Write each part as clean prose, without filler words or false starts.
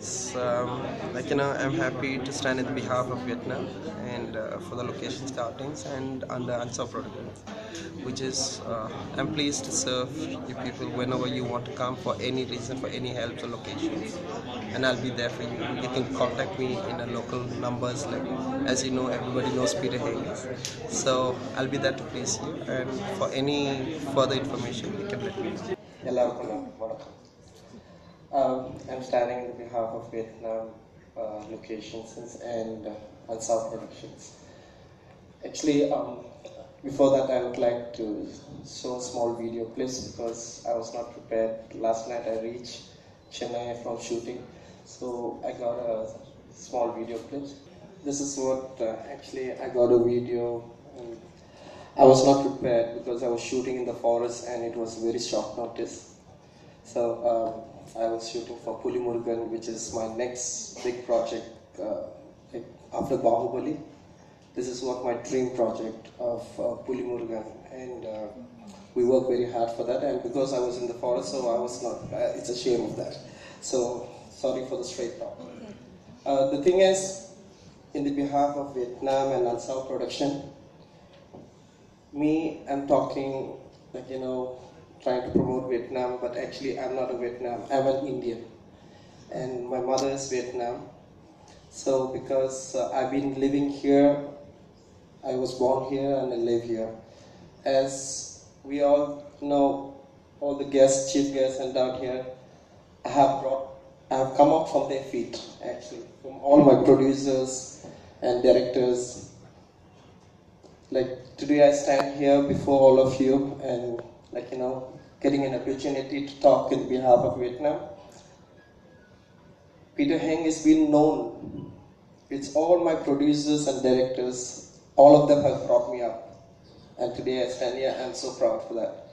It's I'm happy to stand in behalf of Vietnam and for the location scoutings and under Answer Productions, which is I'm pleased to serve you people whenever you want to come for any reason, for any help or locations, and I'll be there for you. You can contact me in the local numbers, like as you know, everybody knows Peter Hayes, so I'll be there to please you. And for any further information, you can let me know. I'm standing on behalf of Vietnam locations and South Productions. Actually, before that, I would like to show a small video clips because I was not prepared. Last night I reached Chennai from shooting, so I got a small video clip. This is what actually I got a video. I was not prepared because I was shooting in the forest and it was very short notice. So I was shooting for Puli Murugan, which is my next big project after Bahubali. This is what my dream project of Puli Murugan, and we worked very hard for that. And because I was in the forest, so I was not. It's a shame of that. So sorry for the straight talk. The thing is, in the behalf of Vietnam and Ansau Production, I'm talking trying to promote Vietnam, but actually I'm not a Vietnam, I'm an Indian. And my mother is Vietnam. So because I've been living here, I was born here and I live here. As we all know, all the guests, chief guests and down here, I have come up from their feet actually, from all my producers and directors. Like today I stand here before all of you and getting an opportunity to talk in behalf of Vietnam. Peter Heng has been known. It's all my producers and directors. All of them have brought me up. And today I stand here, I'm so proud for that.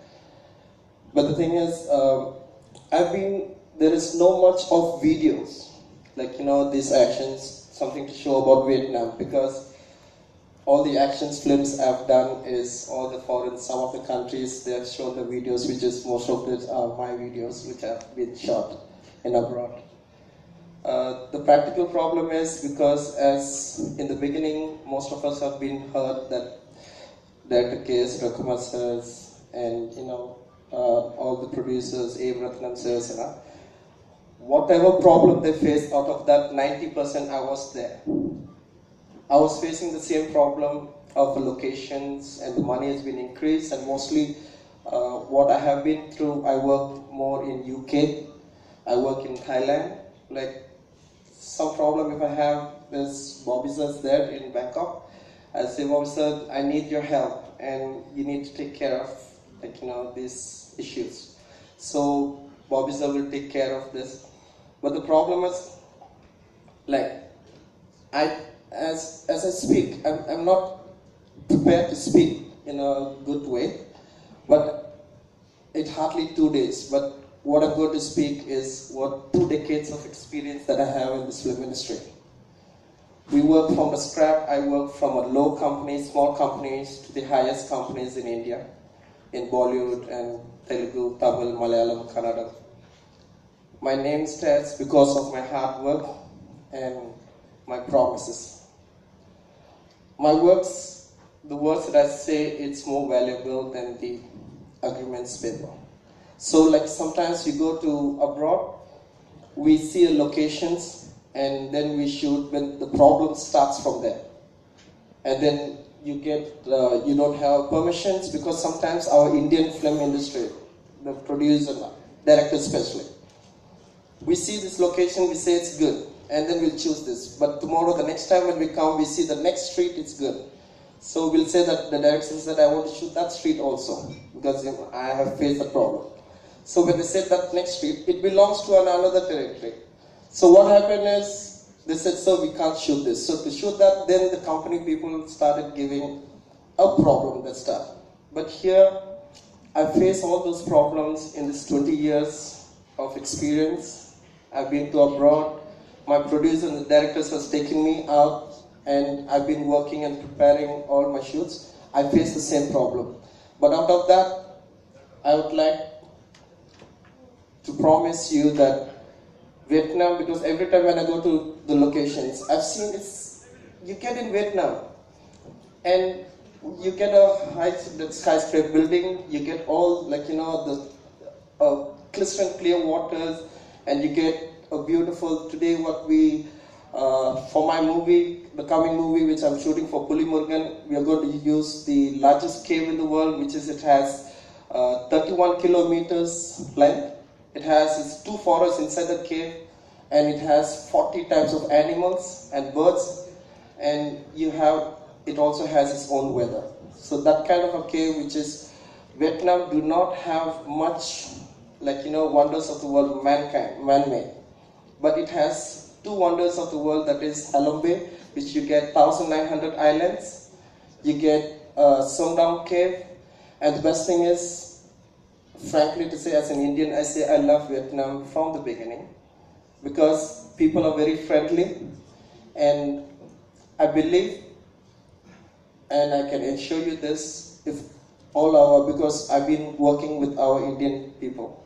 But the thing is, there is no much of videos, these actions, something to show about Vietnam, because all the actions films I've done is all the foreign, some of the countries, they have shown the videos, which is most of it are my videos, which have been shot in abroad. The practical problem is because as in the beginning, most of us have been heard that Director K.S. Rakumar sirs and all the producers, A. Ratnam sirs, whatever problem they faced, out of that 90% I was there. I was facing the same problem of the locations, and the money has been increased, and mostly what I have been through, I work more in UK, I work in Thailand. Like some problem if I have, there's Bobby sir's there in Bangkok. I say, Bobby sir, I need your help and you need to take care of these issues. So Bobby sir will take care of this. But the problem is, as I speak, I'm not prepared to speak in a good way, but it's hardly 2 days. But what I'm going to speak is 2 decades of experience that I have in this film industry. We work from the scrap. I work from a low company, small companies, to the highest companies in India, in Bollywood and Telugu, Tamil, Malayalam, Kannada. My name stands because of my hard work and my promises. My works, the words that I say, it's more valuable than the agreements paper. So sometimes you go to abroad, we see locations and then we shoot when the problem starts from there. And then you don't have permissions because sometimes our Indian film industry, the producer, director especially, we see this location, we say it's good, and then we'll choose this. But tomorrow, the next time when we come, we see the next street, it's good. So we'll say that the director says that I want to shoot that street also, because I have faced the problem. So when they said that next street, it belongs to another territory. So what happened is, they said, sir, we can't shoot this. So to shoot that, then the company people started giving a problem that stuff. But here, I face all those problems in this 20 years of experience. I've been to abroad. My producer and the directors has taken me out, and I've been working and preparing all my shoots. I face the same problem. But out of that, I would like to promise you that Vietnam, because every time when I go to the locations, I've seen it's, you get in Vietnam, and you get a high skyscraper building, you get all, like, you know, the crystal clear waters, and you get a beautiful, today what we, for my movie, the coming movie which I'm shooting for Puli Murugan, we are going to use the largest cave in the world, which is, it has 31 kilometers length. It has its 2 forests inside the cave, and it has 40 types of animals and birds, and it also has its own weather. So that kind of a cave, which is, Vietnam do not have much, like, you know, wonders of the world, man-made. But it has 2 wonders of the world, that is Halong Bay, which you get 1,900 islands, you get Songdang Cave, and the best thing is, frankly to say, as an Indian, I say I love Vietnam from the beginning, because people are very friendly, and I believe, and I can assure you this, because I've been working with our Indian people.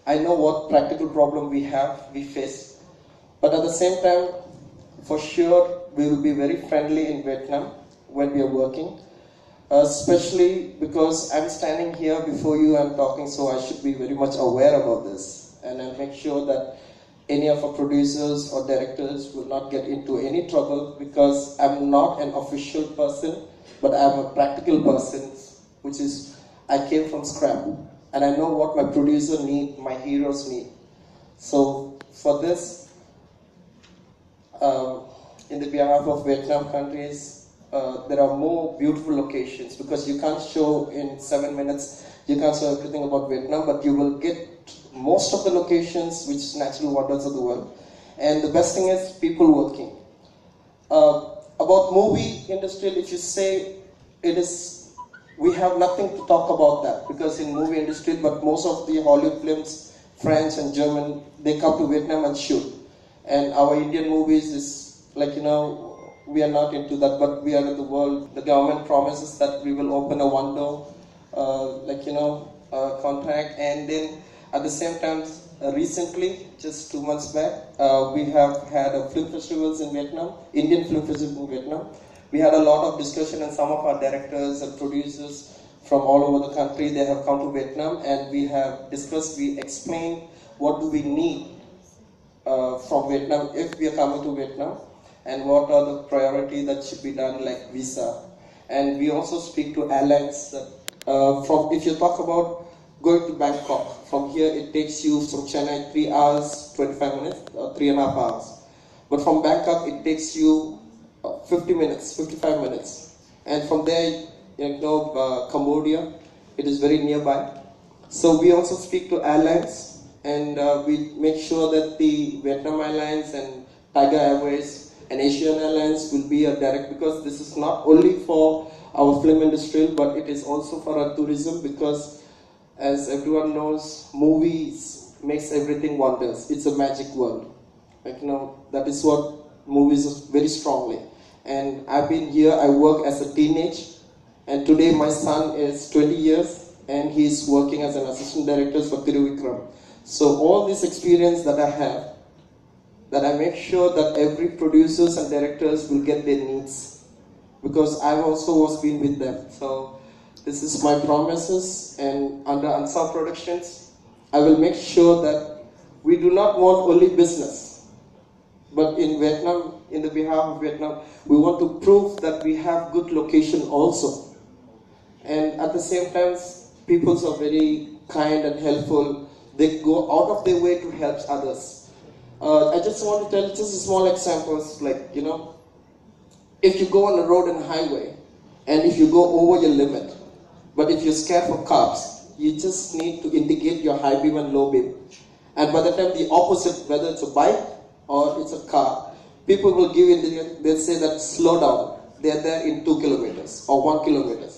I know what practical problem we face, but at the same time, for sure, we will be very friendly in Vietnam when we are working. Especially because I'm standing here before you, I'm talking, so I should be very much aware about this. And I'll make sure that any of our producers or directors will not get into any trouble, because I'm not an official person, but I'm a practical person, which is, I came from scrap. And I know what my producer need, my heroes need. So for this, in the behalf of Vietnam countries, there are more beautiful locations, because you can't show in 7 minutes, you can't show everything about Vietnam, but you will get most of the locations, which is natural wonders of the world. And the best thing is people working. About movie industry, if you say we have nothing to talk about that, because in movie industry, but most of the Hollywood films, French and German, they come to Vietnam and shoot. And our Indian movies is, like, you know, we are not into that, but we are in the world. The government promises that we will open a window, contract, and then at the same time, recently, just 2 months back, we have had a film festivals in Vietnam, Indian film festival in Vietnam. We had a lot of discussion, and some of our directors and producers from all over the country, they have come to Vietnam, and we have discussed, we explained what do we need from Vietnam if we are coming to Vietnam, and what are the priorities that should be done, like visa. And we also speak to airlines that, if you talk about going to Bangkok, from here it takes you from Chennai 3 hours, 25 minutes, 3.5 hours. But from Bangkok it takes you 50 minutes, 55 minutes. And from there, you know, Cambodia, it is very nearby. So we also speak to airlines, and we make sure that the Vietnam Airlines and Tiger Airways and Asian Airlines will be a direct, because this is not only for our film industry, but it is also for our tourism, because as everyone knows, movies makes everything wonders. It's a magic world. Like, you know, that is what movies are very strongly. And I've been here, I work as a teenage, and today my son is 20 years, and he's working as an assistant director for Thiruvikram. So all this experience that I have, that I make sure that every producers and directors will get their needs, because I've also been with them. So this is my promises, and under Ansar Productions, I will make sure that we do not want only business, but in Vietnam, in the behalf of Vietnam, we want to prove that we have good location also. And at the same time, people are very kind and helpful. They go out of their way to help others. I just want to tell just small examples, like, you know, if you go on the road and highway, and if you go over your limit, but if you're scared for cops, you just need to indicate your high beam and low beam. And by the time the opposite, whether it's a bike or it's a car, people will give in, they'll say that slow down. They're there in 2 kilometers or 1 kilometer.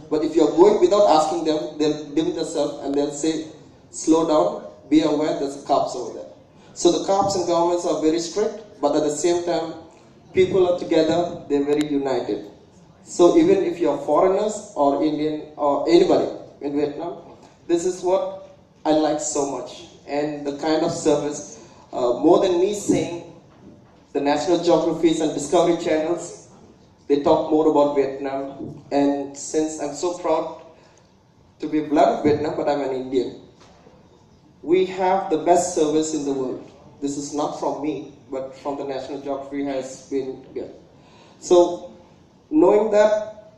But if you're going without asking them, they'll dim themselves and they'll say, slow down, be aware there's cops over there. So the cops and governments are very strict, but at the same time, people are together, they're very united. So even if you're foreigners or Indian or anybody in Vietnam, this is what I like so much. And the kind of service, More than me saying, the National Geographies and Discovery channels, they talk more about Vietnam. And since I'm so proud to be blood of Vietnam, but I'm an Indian, we have the best service in the world. This is not from me, but from the National Geography has been good. So, knowing that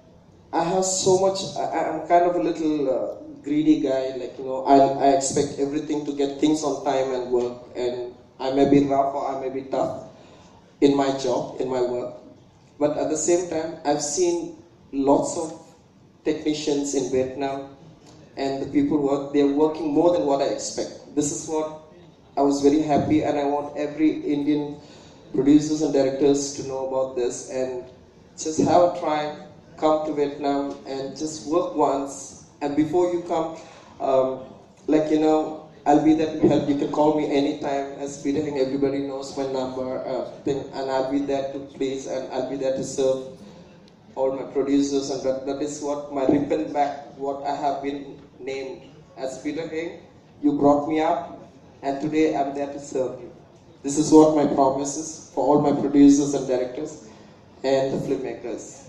I have so much, I'm kind of a little greedy guy, like, you know, I expect everything to get things on time and work, and I may be rough or I may be tough in my job, in my work. But at the same time, I've seen lots of technicians in Vietnam, and the people they're working more than what I expect. This is what I was very happy, and I want every Indian producers and directors to know about this, and just have a try, come to Vietnam and just work once, and before you come, like, you know, I'll be there to help. You can call me anytime. As Peter Heng, everybody knows my number, and I'll be there to please, and I'll be there to serve all my producers, and that is what my ribbon back, what I have been named as Peter Heng. You brought me up, and today I'm there to serve you. This is what my promise is for all my producers and directors and the filmmakers.